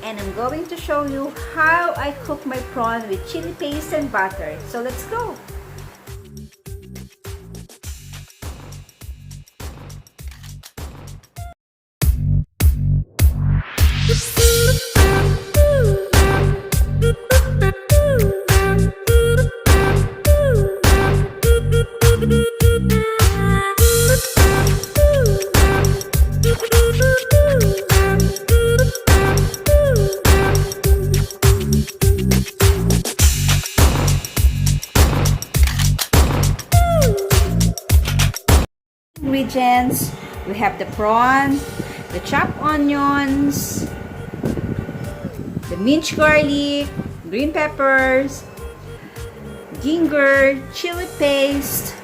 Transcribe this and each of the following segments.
and I'm going to show you how I cook my prawn with chili paste and butter. So let's go! Ingredients, we have the prawn, the chopped onions, the minced garlic, green peppers, ginger, chili paste,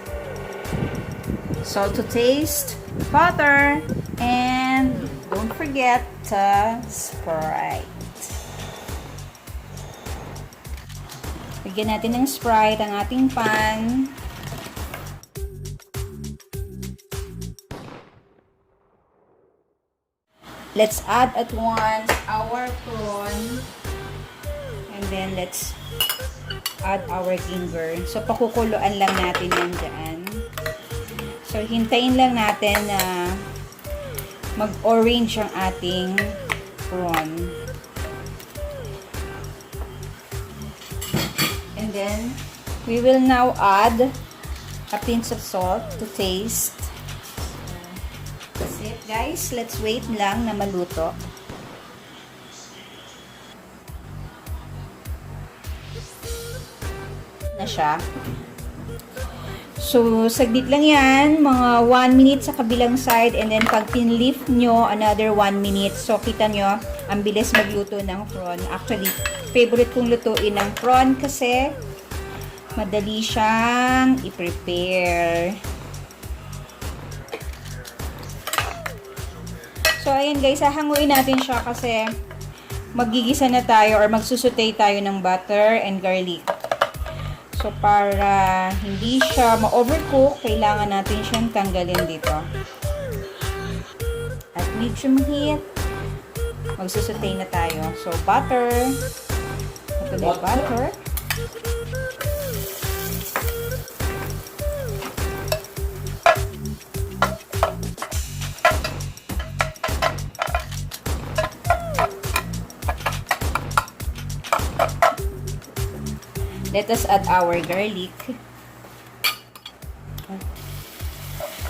salt to taste, butter, and don't forget Sprite. Lagyan natin ng Sprite ang ating pan. Let's add at once our prawn, and then let's add our ginger. So, pakukuluan lang natin yan dyan. So, hintayin lang natin na mag-orange ang ating prawn. And then, we will now add a pinch of salt to taste. That's it, guys. Let's wait lang na maluto. Na siya. So, saglit lang yan. Mga 1 minute sa kabilang side. And then, pag pinlift nyo, another 1 minute. So, kita nyo, ang bilis magluto ng prawn. Actually, favorite kong lutuin ng prawn kasi madali siyang i-prepare. So, ayan guys, hahanguin natin siya kasi magigisa na tayo or magsusutay tayo ng butter and garlic. So, para hindi siya ma-overcook, kailangan natin siyang tanggalin dito. At medium heat, magsusutay na tayo. So, butter. Ito na yung butter. Let us add our garlic.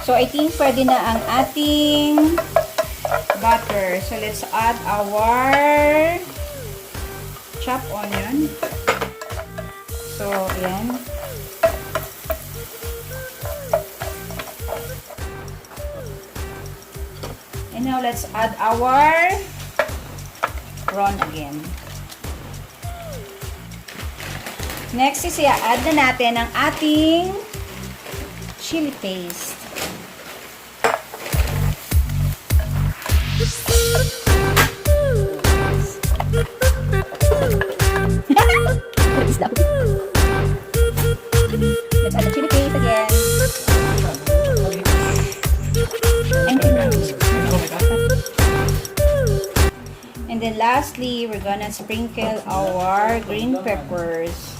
So, I think pwede na ang ating butter. So, let's add our chopped onion. So, ayan. And now, let's add our prawn again. Next is i-add na natin ang ating chili paste. Let's add the chili paste again. And then lastly, we're gonna sprinkle our green peppers.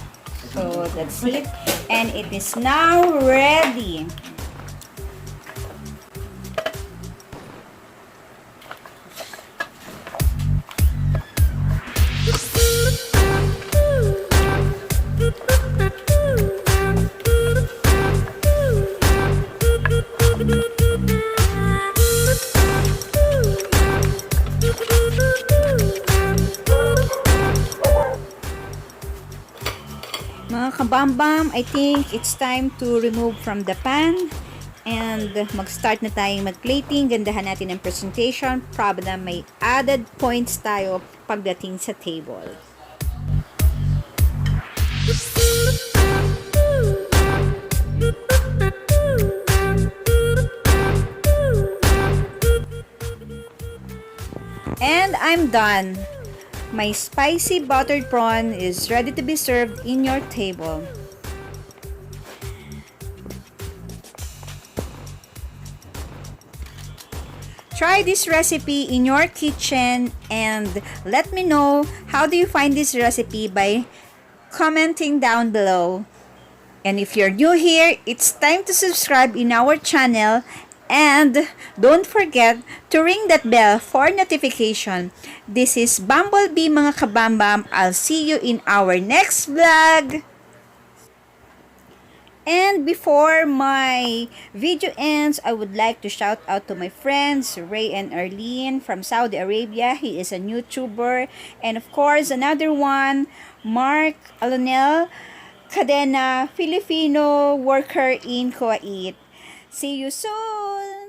So, that's it. And it is now ready. Mga kabambam, I think it's time to remove from the pan and mag-start na tayong mag-plating. Gandahan natin ang presentation para na may added points tayo pagdating sa table. And I'm done. My spicy buttered prawn is ready to be served in your table. try this recipe in your kitchen and let me know how do you find this recipe by commenting down below. And if you're new here, it's time to subscribe in our channel and don't forget to ring that bell for notification. This is Bumblebee mga kabambam. I'll see you in our next vlog. And before my video ends, I would like to shout out to my friends Ray and Arlene from Saudi Arabia. He is a YouTuber. And of course, another one, Mark Alonel Cadena, Filipino worker in Kuwait. See you soon!